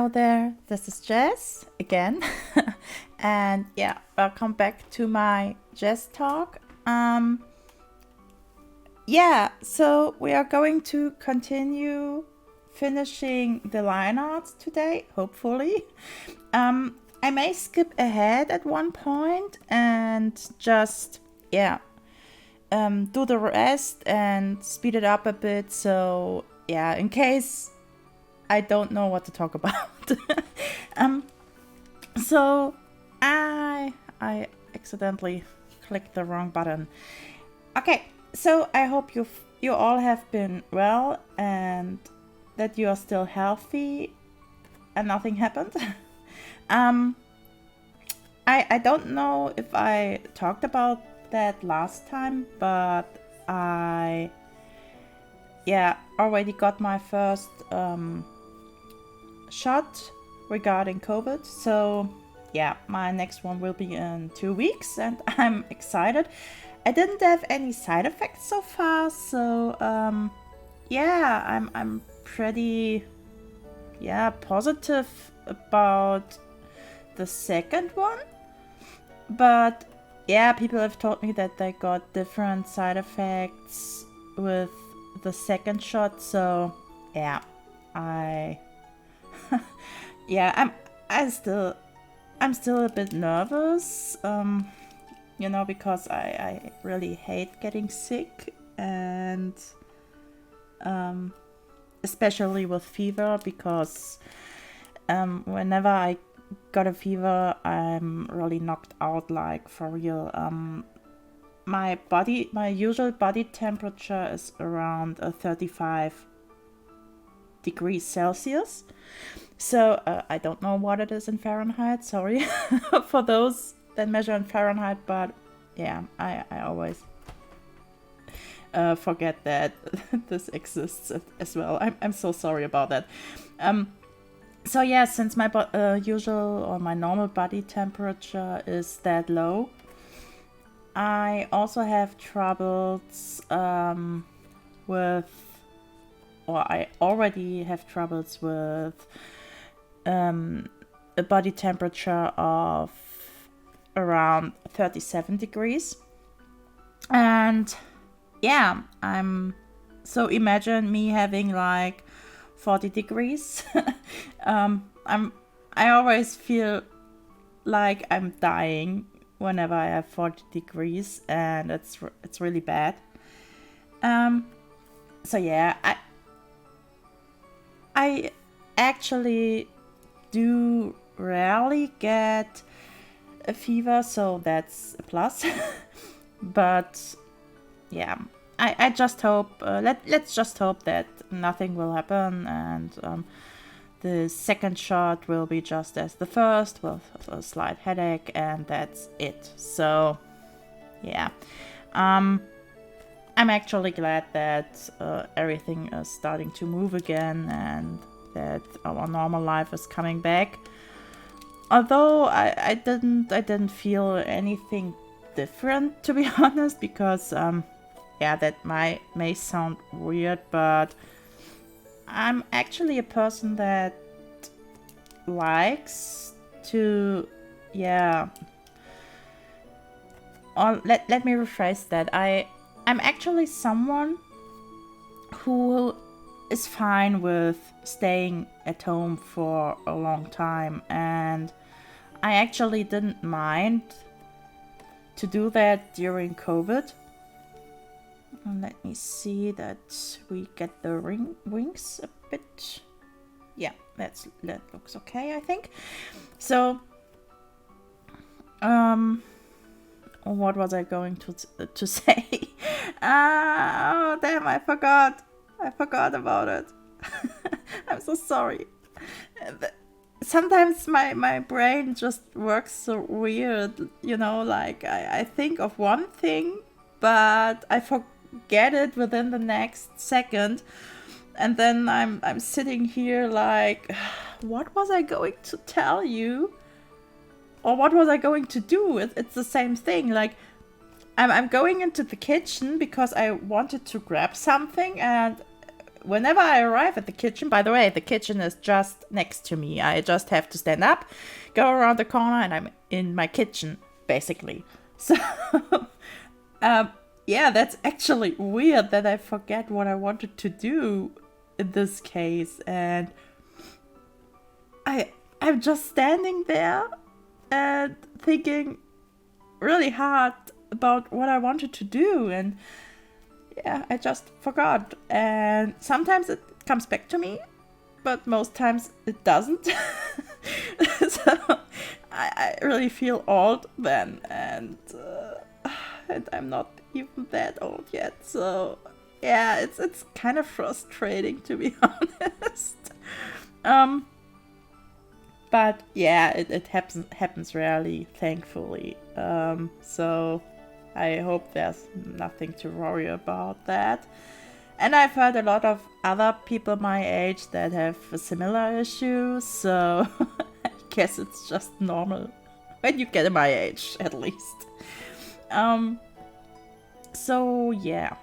Hello there, this is Jess again. And yeah, welcome back to my Jess talk. So we are going to continue finishing the line arts today, hopefully. I may skip ahead at one point and just, do the rest and speed it up a bit. So, yeah, in case I don't know what to talk about. So I accidentally clicked the wrong button. Okay, so I hope you all have been well and that you are still healthy and nothing happened. I don't know if I talked about that last time, but I already got my first shot regarding COVID. So yeah, my next one will be in 2 weeks and I'm excited. I didn't have any side effects so far, so I'm pretty positive about the second one. But yeah, people have told me that they got different side effects with the second shot, so yeah, I'm still a bit nervous, because I really hate getting sick, and especially with fever, because whenever I got a fever, I'm really knocked out, like for real. My usual body temperature is around 35 degrees Celsius. So I don't know what it is in Fahrenheit. Sorry for those that measure in Fahrenheit, but yeah, I always forget that this exists as well. I'm so sorry about that. So yeah, since my usual or my normal body temperature is that low, I also have troubles I already have troubles with a body temperature of around 37 degrees. And yeah, so imagine me having like 40 degrees. I always feel like I'm dying whenever I have 40 degrees, and it's really bad. So yeah, I actually do rarely get a fever, so that's a plus. But yeah, I just hope, let's just hope that nothing will happen, and the second shot will be just as the first, with a slight headache, and that's it. So yeah, I'm actually glad that everything is starting to move again and that our normal life is coming back. Although I didn't feel anything different, to be honest, because that may sound weird, but I'm actually a person that likes to or let me rephrase that. I'm actually someone who is fine with staying at home for a long time, and I actually didn't mind to do that during COVID. And let me see that we get the wings a bit. Yeah, that looks okay, I think. So, what was I going to say? Oh, damn, I forgot about it. I'm so sorry. Sometimes my brain just works so weird, like I think of one thing, but I forget it within the next second. And then I'm sitting here like, what was I going to tell you? Or what was I going to do? It's the same thing. Like, I'm going into the kitchen because I wanted to grab something, and whenever I arrive at the kitchen, by the way, the kitchen is just next to me. I just have to stand up, go around the corner, and I'm in my kitchen, basically. So, yeah, that's actually weird that I forget what I wanted to do in this case. And I'm just standing there and thinking really hard about what I wanted to do, and yeah, I just forgot. And sometimes it comes back to me, but most times it doesn't. So I really feel old then, and I'm not even that old yet. So yeah, it's kind of frustrating, to be honest. But yeah, it happens rarely, thankfully. So I hope there's nothing to worry about that. And I've heard a lot of other people my age that have a similar issue, so I guess it's just normal when you get my age, at least. So yeah,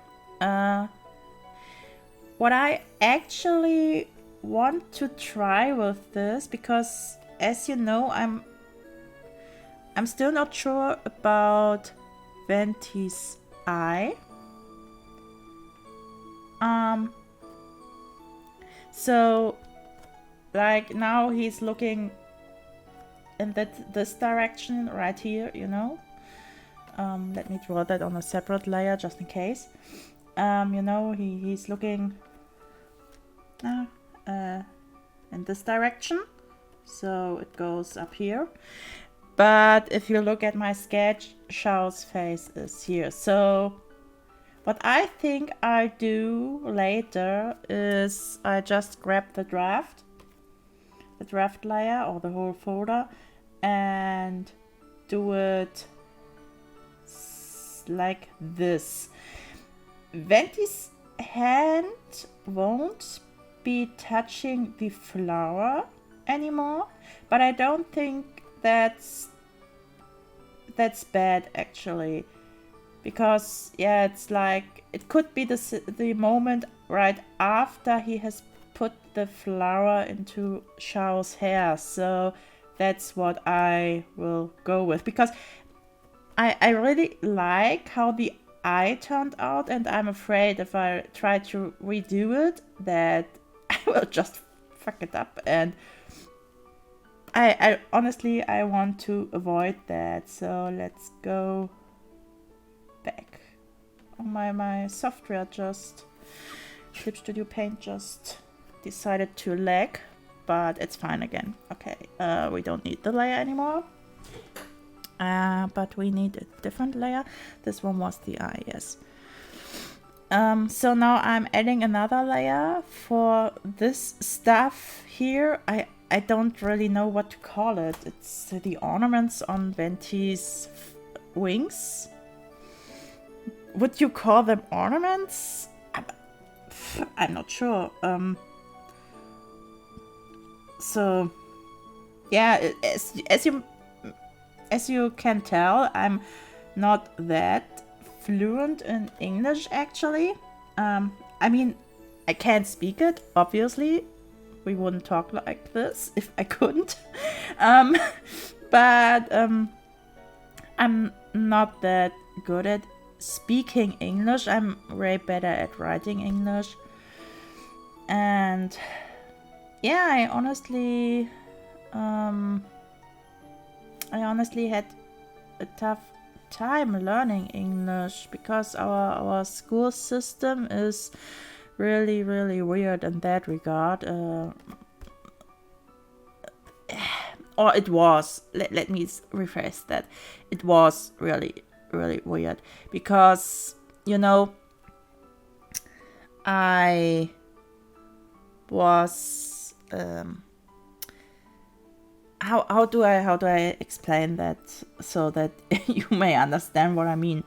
what I actually want to try with this, because as you know, I'm still not sure about Venti's eye. So like now he's looking in this direction right here, you know. Let me draw that on a separate layer just in case. You know, he's looking in this direction, so it goes up here. But if you look at my sketch, Xiao's face is here. So what I think I do later is I just grab the draft layer or the whole folder, and do it like this. Venti's hand won't be touching the flower anymore, but I don't think that's bad actually, because yeah, it's like it could be the moment right after he has put the flower into Xiao's hair. So that's what I will go with, because I really like how the eye turned out, and I'm afraid if I try to redo it that I will just fuck it up, and I honestly I want to avoid that. So let's go back. Oh, my software just, Clip Studio Paint just decided to lag, but it's fine again. Okay, we don't need the layer anymore. But we need a different layer. This one was the eye, yes. So now I'm adding another layer for this stuff here. I don't really know what to call it. It's the ornaments on Venti's wings. Would you call them ornaments? I'm not sure. So yeah, as you can tell, I'm not that fluent in English actually. I mean, I can't speak it, obviously. We wouldn't talk like this if I couldn't. But I'm not that good at speaking English. I'm way better at writing English. And yeah, I honestly had a tough time learning English, because our school system is really, really weird in that regard. Or it was. Let me rephrase that. It was really, really weird, because you know, I was how do I explain that so that you may understand what I mean?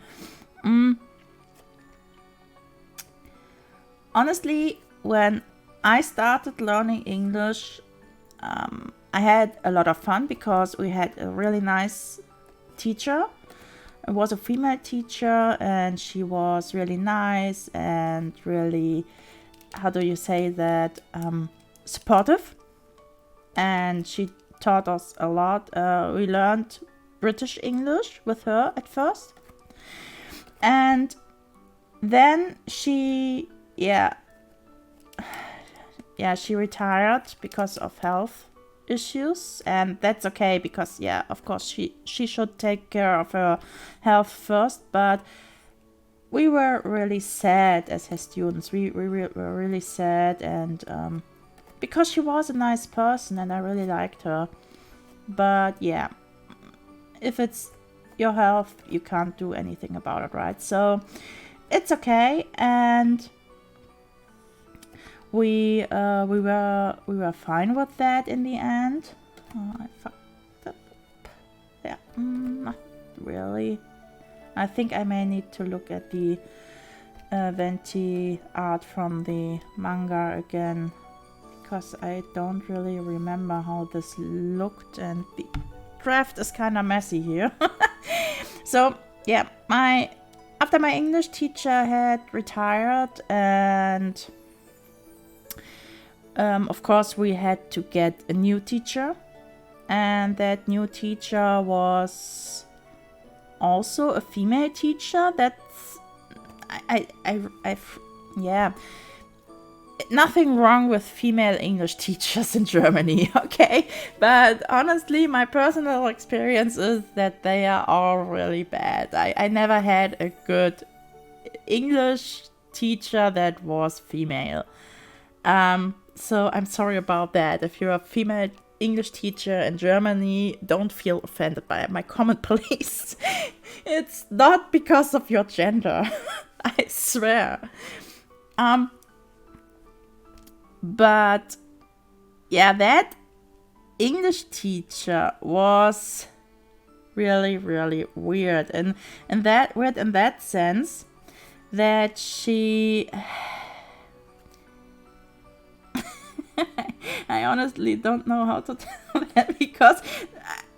Honestly, when I started learning English, I had a lot of fun because we had a really nice teacher. It was a female teacher, and she was really nice and really how do you say that, supportive, and she taught us a lot. We learned British English with her at first, and then she retired because of health issues, and that's okay, because of course she should take care of her health first. But we were really sad as her students. We were really sad, and because she was a nice person and I really liked her. But yeah, if it's your health, you can't do anything about it, right? So it's okay, and we were fine with that in the end. I fucked up. Yeah, not really. I think I may need to look at the Venti art from the manga again, because I don't really remember how this looked, and the draft is kind of messy here. So yeah, after my English teacher had retired, and of course we had to get a new teacher, and that new teacher was also a female teacher. That's yeah, nothing wrong with female English teachers in Germany, okay? But honestly, my personal experience is that they are all really bad. I never had a good English teacher that was female. So I'm sorry about that. If you're a female English teacher in Germany, don't feel offended by my comment, please. It's not because of your gender. I swear. But yeah, that English teacher was really, really weird, and that weird in that sense that she I honestly don't know how to tell that, because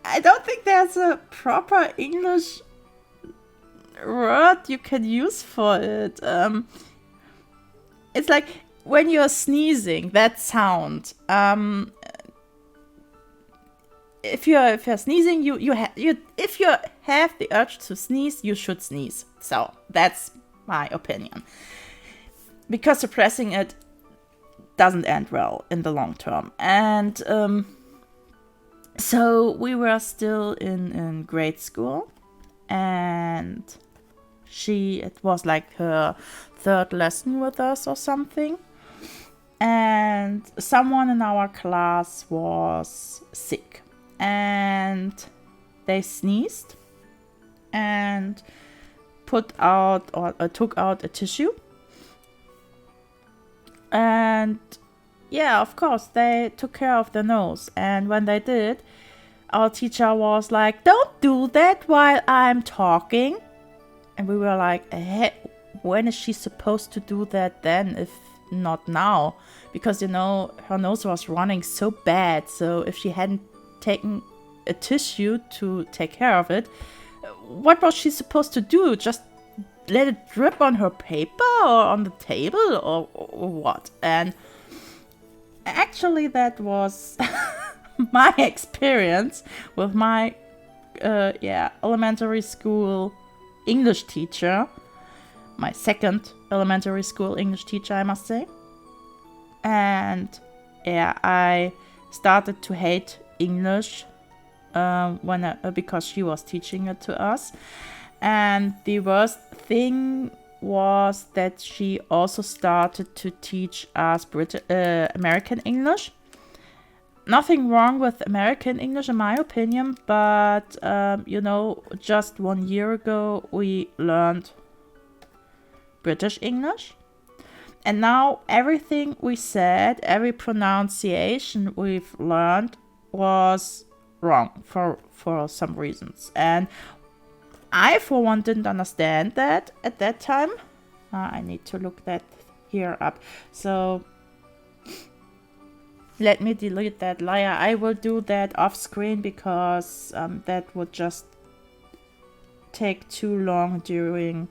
I don't think there's a proper English word you can use for it. It's like when you're sneezing, that sound. If you're sneezing, if you have the urge to sneeze, you should sneeze. So that's my opinion. Because suppressing it doesn't end well in the long term. And so we were still in grade school, and it was like her third lesson with us or something. And someone in our class was sick, and they sneezed and took out a tissue. And yeah, of course, they took care of the nose. And when they did, our teacher was like, "Don't do that while I'm talking." And we were like, hey, when is she supposed to do that then, if not now? Because, her nose was running so bad. So if she hadn't taken a tissue to take care of it, what was she supposed to do? Just let it drip on her paper or on the table, or what? And actually, that was my experience with my elementary school English teacher. My second elementary school English teacher, I must say. And yeah, I started to hate English because she was teaching it to us. And the worst thing was that she also started to teach us American English. Nothing wrong with American English in my opinion, but just 1 year ago we learned British English. And now everything we said, every pronunciation we've learned was wrong for some reasons. And I, for one, didn't understand that at that time. I need to look that here up. So let me delete that liar. I will do that off screen, because that would just take too long doing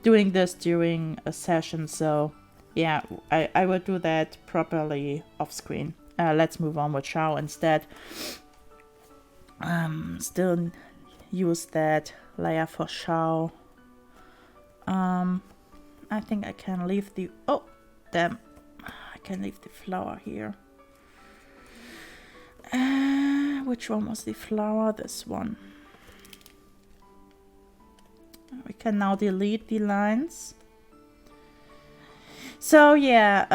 this during a session. So yeah, I will do that properly off screen. Let's move on with Xiao instead. Still use that layer for Xiao. I think I can leave the... Oh, damn. I can leave the flower here. Which one was the flower? This one. We can now delete the lines. So yeah,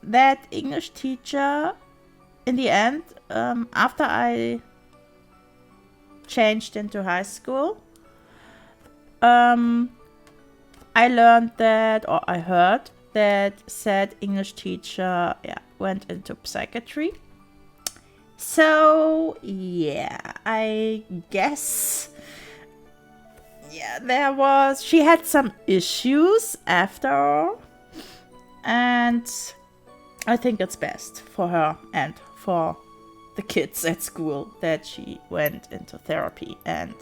that English teacher, in the end, after I changed into high school, I learned that, or I heard that said English teacher, yeah, went into psychiatry. So yeah, I guess, yeah, she had some issues after all, and I think it's best for her and for the kids at school that she went into therapy, and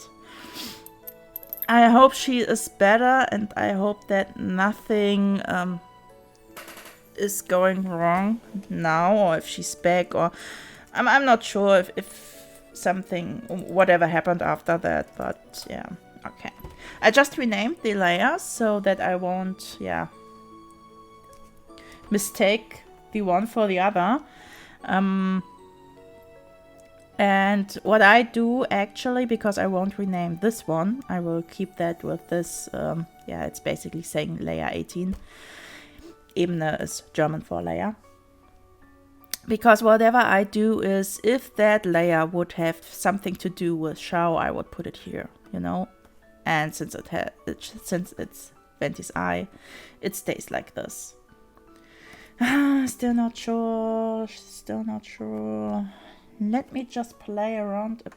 I hope she is better, and I hope that nothing is going wrong now, or if she's back, or I'm not sure if something, whatever happened after that, but yeah, okay. I just renamed the layers so that I won't, yeah, mistake the one for the other. And what I do actually, because I won't rename this one, I will keep that with this, yeah, it's basically saying layer 18. Ebene is German for layer. Because whatever I do is, if that layer would have something to do with Xiao, I would put it here, you know? And since it's Venti's eye, it stays like this. Still not sure. Let me just play around a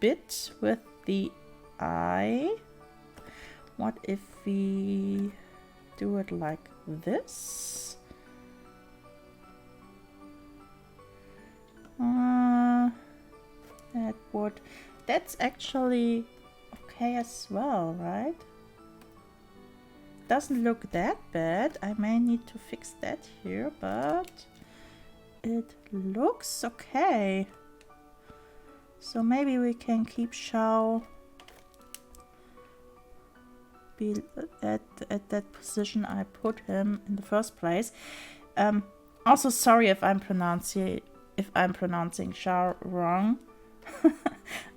bit with the eye. What if we do it like this? That's actually okay as well, right? Doesn't look that bad. I may need to fix that here, but it looks okay. So maybe we can keep Xiao be at that position I put him in the first place. Also, sorry if I'm pronouncing Xiao wrong.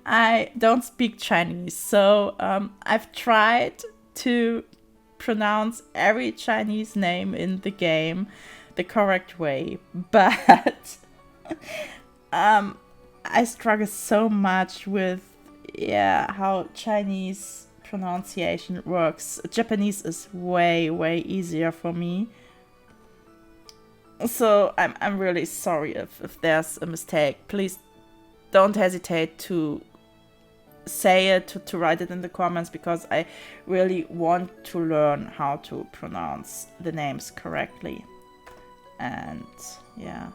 I don't speak Chinese, so I've tried to pronounce every Chinese name in the game the correct way, but I struggle so much with how Chinese pronunciation works. Japanese is way easier for me. So I'm really sorry if there's a mistake. Please don't hesitate to say it, to write it in the comments, because I really want to learn how to pronounce the names correctly. And yeah.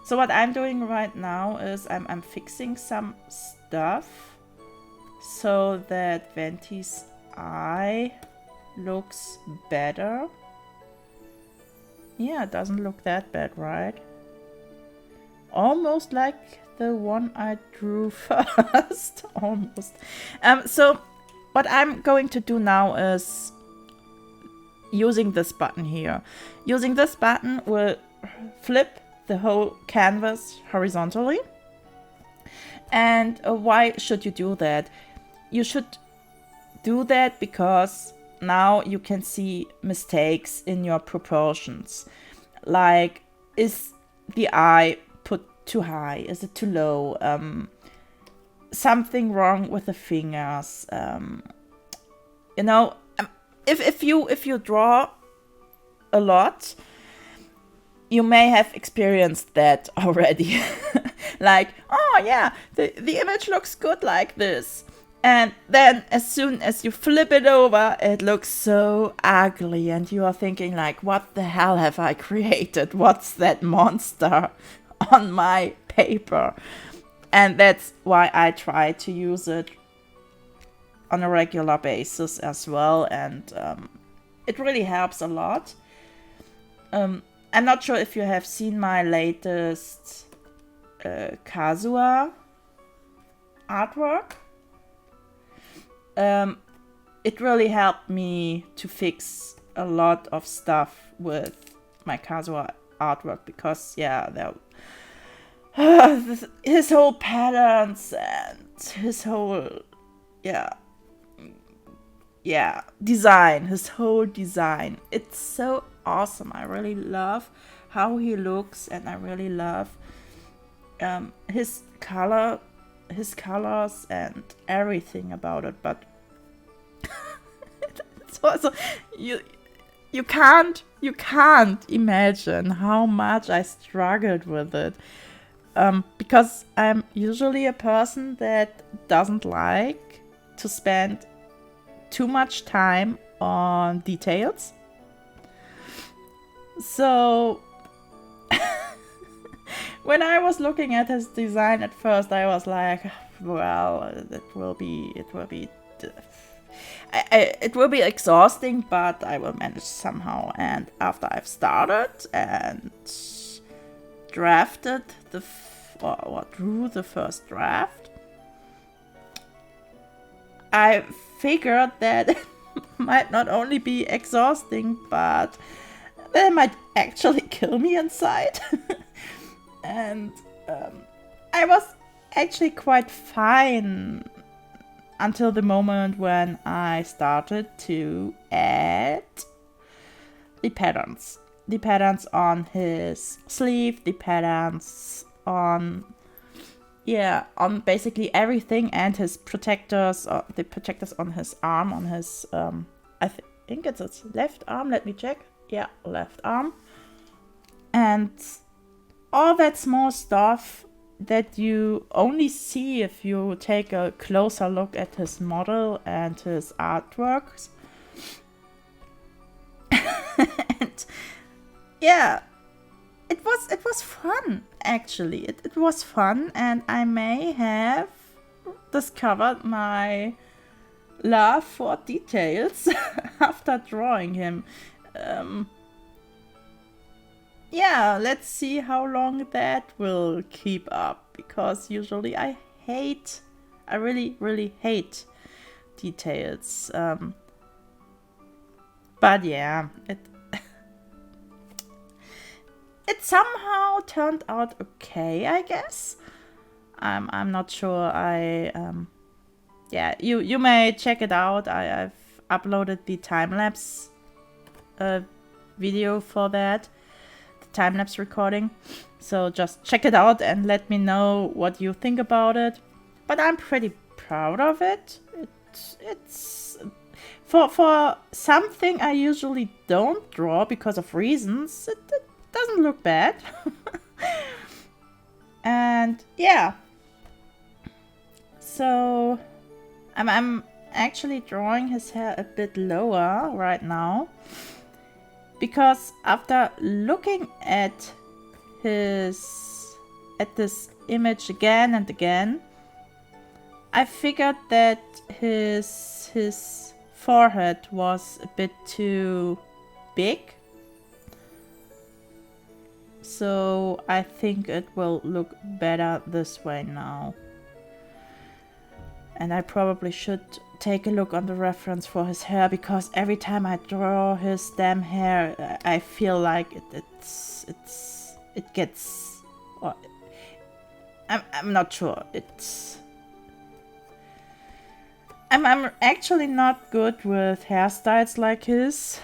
So what I'm doing right now is I'm fixing some stuff so that Venti's eye looks better. Yeah, it doesn't look that bad, right? Almost like the one I drew first. Almost. So what I'm going to do now is using this button here. Using this button will flip the whole canvas horizontally. And why should you do that? You should do that because now you can see mistakes in your proportions. Like, is the eye put too high? Is it too low? Something wrong with the fingers? You know, if you draw a lot, you may have experienced that already. Like, oh yeah, the image looks good like this. And then as soon as you flip it over, it looks so ugly. And you are thinking like, what the hell have I created? What's that monster on my paper? And that's why I try to use it on a regular basis as well. And it really helps a lot. I'm not sure if you have seen my latest Kazuha artwork. It really helped me to fix a lot of stuff with my Kazuha artwork because, yeah, his whole patterns and his whole, design, his whole design. It's so awesome. I really love how he looks, and I really love his colors and everything about it. But it's also you can't imagine how much I struggled with it. Because I'm usually a person that doesn't like to spend too much time on details. So when I was looking at his design at first, I was like, well, it will be exhausting, but I will manage somehow. And after I've started and drafted drew the first draft, I figured that it might not only be exhausting, but it might actually kill me inside. And I was actually quite fine until the moment when I started to add the patterns. The patterns on his sleeve, the patterns on basically everything, and his protectors, the protectors on his arm, on his, I think it's his left arm, let me check. Yeah, left arm. And all that small stuff that you only see if you take a closer look at his model and his artworks. And yeah, it was fun, actually. It was fun, and I may have discovered my love for details after drawing him. Let's see how long that will keep up, because usually I really, really hate details. But yeah, it somehow turned out okay, I guess. I'm not sure. You may check it out. I've uploaded the time-lapse video for that, the time-lapse recording. So just check it out and let me know what you think about it. But I'm pretty proud of it. It's for something I usually don't draw because of reasons. It doesn't look bad. And yeah, so I'm actually drawing his hair a bit lower right now, because after looking at this image again and again, I figured that his forehead was a bit too big. So I think it will look better this way now. And I probably should take a look on the reference for his hair, because every time I draw his damn hair, I feel like it gets. Or, I'm not sure. I'm actually not good with hairstyles like his.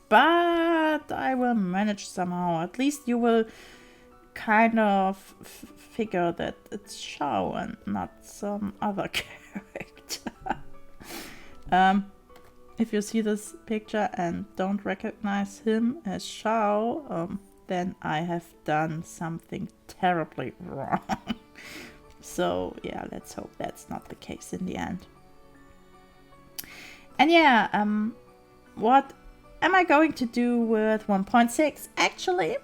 But I will manage somehow. At least you will kind of figure that it's Xiao and not some other character. If you see this picture and don't recognize him as Xiao, then I have done something terribly wrong. So yeah, let's hope that's not the case in the end. And yeah, what am I going to do with 1.6? Actually,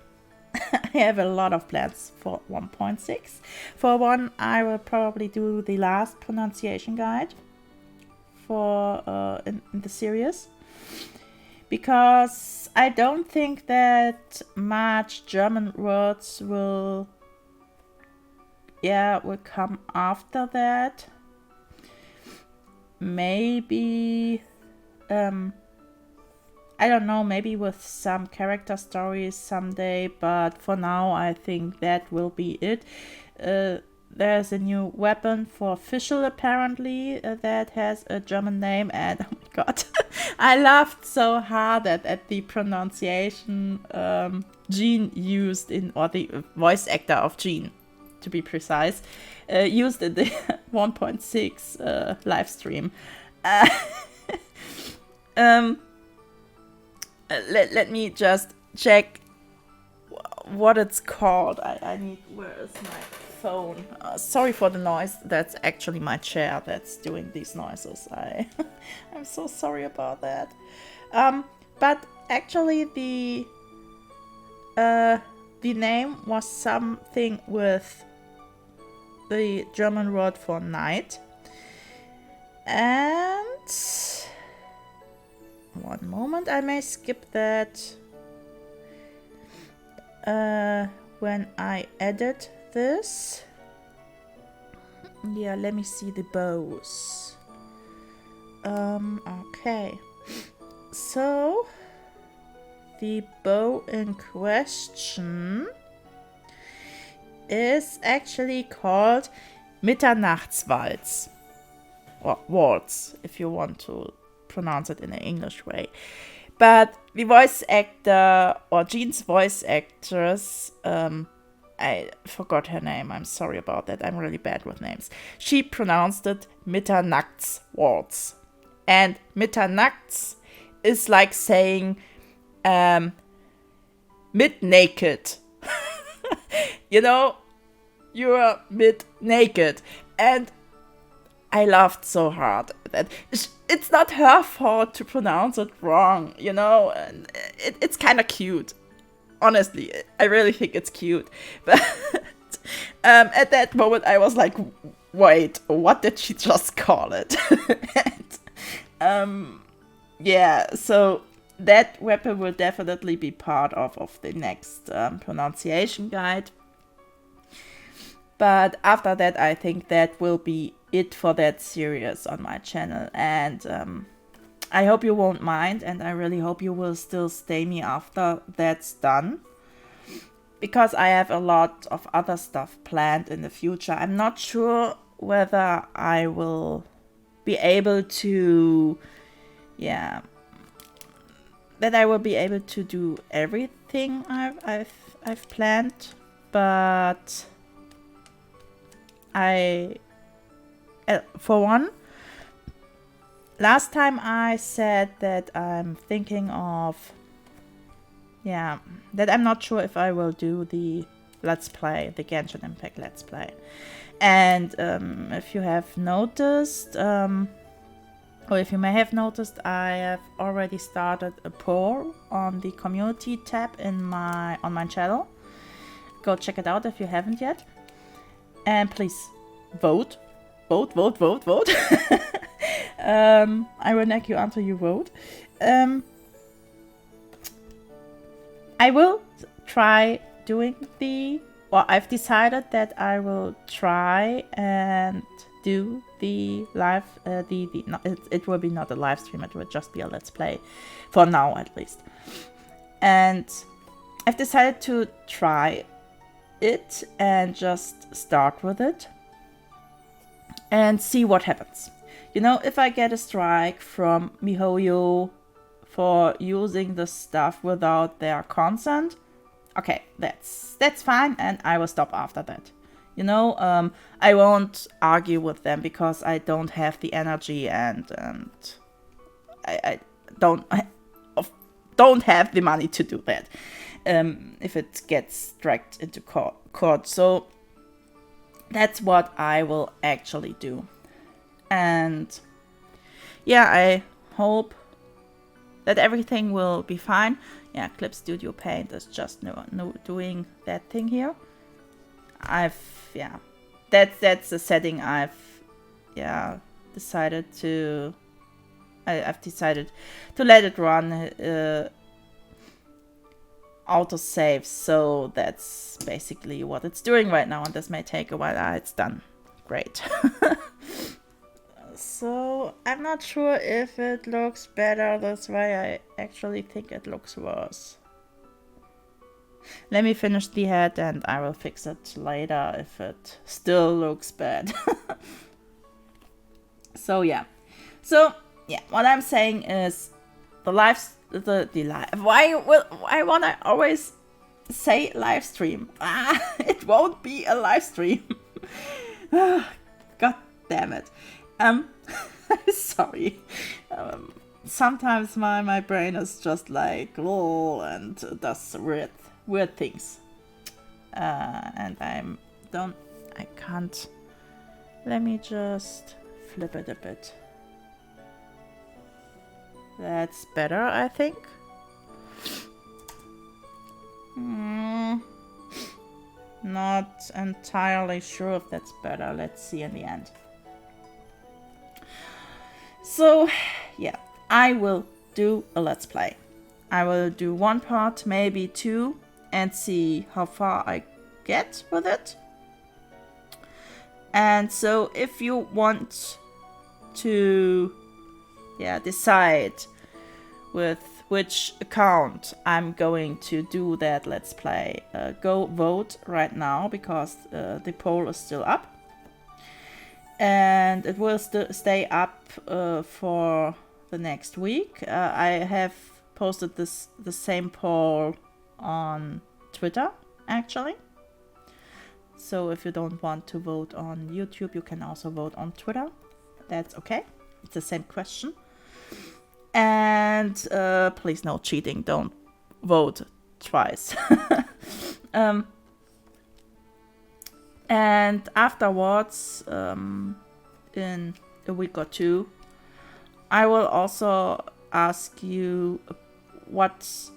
I have a lot of plans for 1.6. For one, I will probably do the last pronunciation guide for in the series. because I don't think that much German words will come after that. Maybe I don't know, maybe with some character stories someday, but for now I think that will be it. There's a new weapon for official apparently that has a German name, and oh my god, I laughed so hard at the pronunciation Jean used in, or the voice actor of Jean, to be precise, used in the 1.6 live stream. Let me just check what it's called. I need, where is my phone? Sorry for the noise. That's actually my chair that's doing these noises. I'm so sorry about that. But actually the name was something with the German word for night. And one moment, I may skip that when I edit this. Yeah, let me see the bows. Okay. So, the bow in question is actually called Mitternachtswalz. Or waltz, if you want to pronounce it in an English way. But the voice actor, or Jean's voice actress, I forgot her name, I'm sorry about that, I'm really bad with names. She pronounced it Mitternachtswaltz. And Mitternachts is like saying mid-naked. You know, you're mid-naked. And I laughed so hard that it's not her fault to pronounce it wrong, you know, and it's kind of cute. Honestly, I really think it's cute. But at that moment, I was like, wait, what did she just call it? And, yeah, so that weapon will definitely be part of the next pronunciation guide. But after that, I think that will be it for that series on my channel. And I hope you won't mind, and I really hope you will still stay me after that's done. Because I have a lot of other stuff planned in the future. I'm not sure whether I will be able to, that I will be able to do everything I've planned, but for one, last time I said that I'm thinking of, that I'm not sure if I will do the Let's Play, the Genshin Impact Let's Play. And if you have noticed, or if you may have noticed, I have already started a poll on the community tab on my channel. Go check it out if you haven't yet. And please vote. Vote. I will nag you until you vote. I will try doing I've decided that I will try and do the live, it will be not a live stream, it will just be a Let's Play, for now at least. And I've decided to try it and just start with it and see what happens. You know, if I get a strike from MiHoYo for using the stuff without their consent, okay, that's fine, and I will stop after that. You know, I won't argue with them because I don't have the energy, and I don't have the money to do that. If it gets dragged into court. So that's what I will actually do. And yeah, I hope that everything will be fine. Yeah, Clip Studio Paint is just doing that thing here. That's the setting I've decided to I've decided to let it run autosave, so that's basically what it's doing right now, and this may take a while. It's done. Great. So I'm not sure if it looks better this way. I actually think it looks worse. Let me finish the head and I will fix it later if it still looks bad. So yeah, what I'm saying is the live. Why want I always say live stream? It won't be a live stream. God damn it. Sorry. Sometimes my brain is just like and does weird things. And I can't. Let me just flip it a bit. That's better, I think. Not entirely sure if that's better. Let's see in the end. So, yeah, I will do a let's play. I will do one part, maybe two, and see how far I get with it. And so if you want to decide with which account I'm going to do that let's play, go vote right now, because the poll is still up. And it will stay up for the next week. I have posted the same poll on Twitter, actually. So if you don't want to vote on YouTube, you can also vote on Twitter. That's okay. It's the same question. And please, no cheating. Don't vote twice. And afterwards, in a week or two, I will also ask you what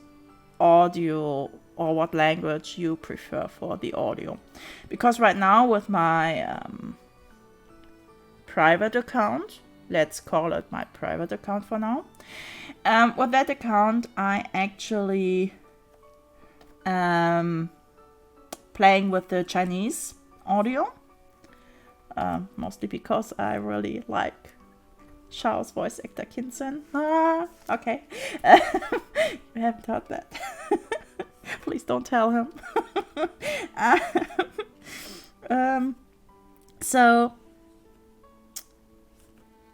audio or what language you prefer for the audio. Because right now with my private account, let's call it my private account for now, with that account I actually playing with the Chinese audio, mostly because I really like Xiao's voice actor Kinsen. Okay. You haven't heard that. Please don't tell him. So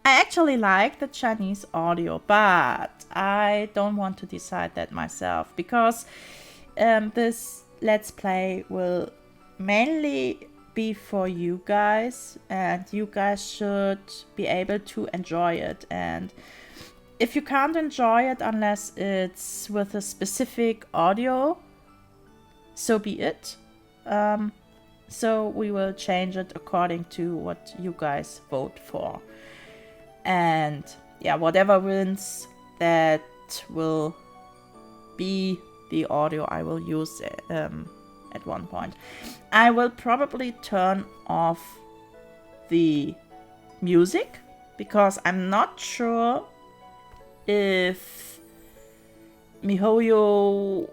I actually like the Chinese audio, but I don't want to decide that myself, because this let's play will mainly be for you guys, and you guys should be able to enjoy it. And if you can't enjoy it unless it's with a specific audio, so be it. So we will change it according to what you guys vote for. And yeah, whatever wins, that will be the audio I will use at one point. I will probably turn off the music, because I'm not sure if MiHoYo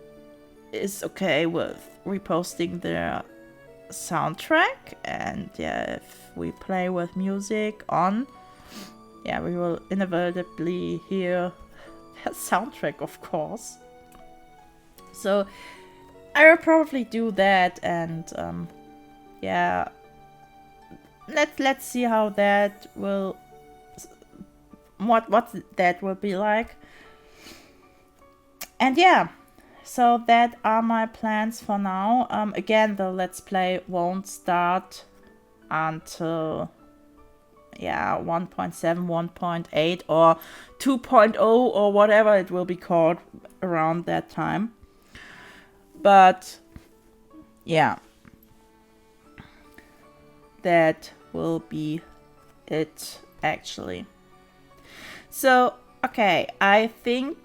is okay with reposting their soundtrack. And yeah, if we play with music on, yeah, we will inevitably hear their soundtrack, of course. So I will probably do that, and yeah, let's see how that will, what that will be like. And yeah, so that are my plans for now. Again, the let's play won't start until 1.7, 1.8 or 2.0 or whatever it will be called around that time. But yeah, that will be it actually. So okay, I think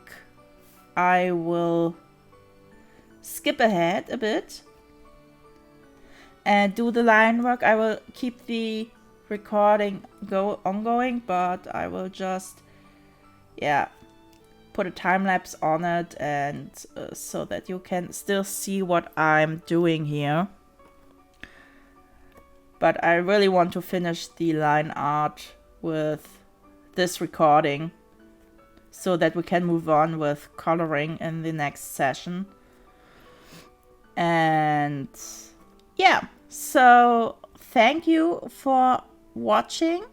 I will skip ahead a bit and do the line work. I will keep the recording ongoing, but I will just yeah, put a time lapse on it, and so that you can still see what I'm doing here. But I really want to finish the line art with this recording so that we can move on with coloring in the next session. And yeah, so thank you for watching.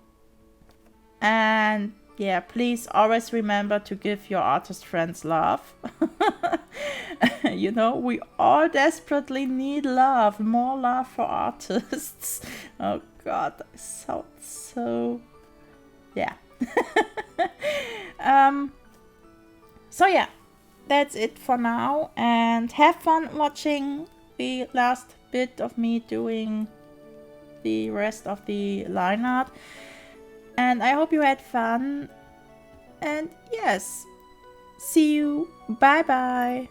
And yeah, please always remember to give your artist friends love. You know, we all desperately need love, more love for artists. Oh god, I sound so... yeah. So yeah, that's it for now, and have fun watching the last bit of me doing the rest of the line art. And I hope you had fun. And yes, see you. Bye bye.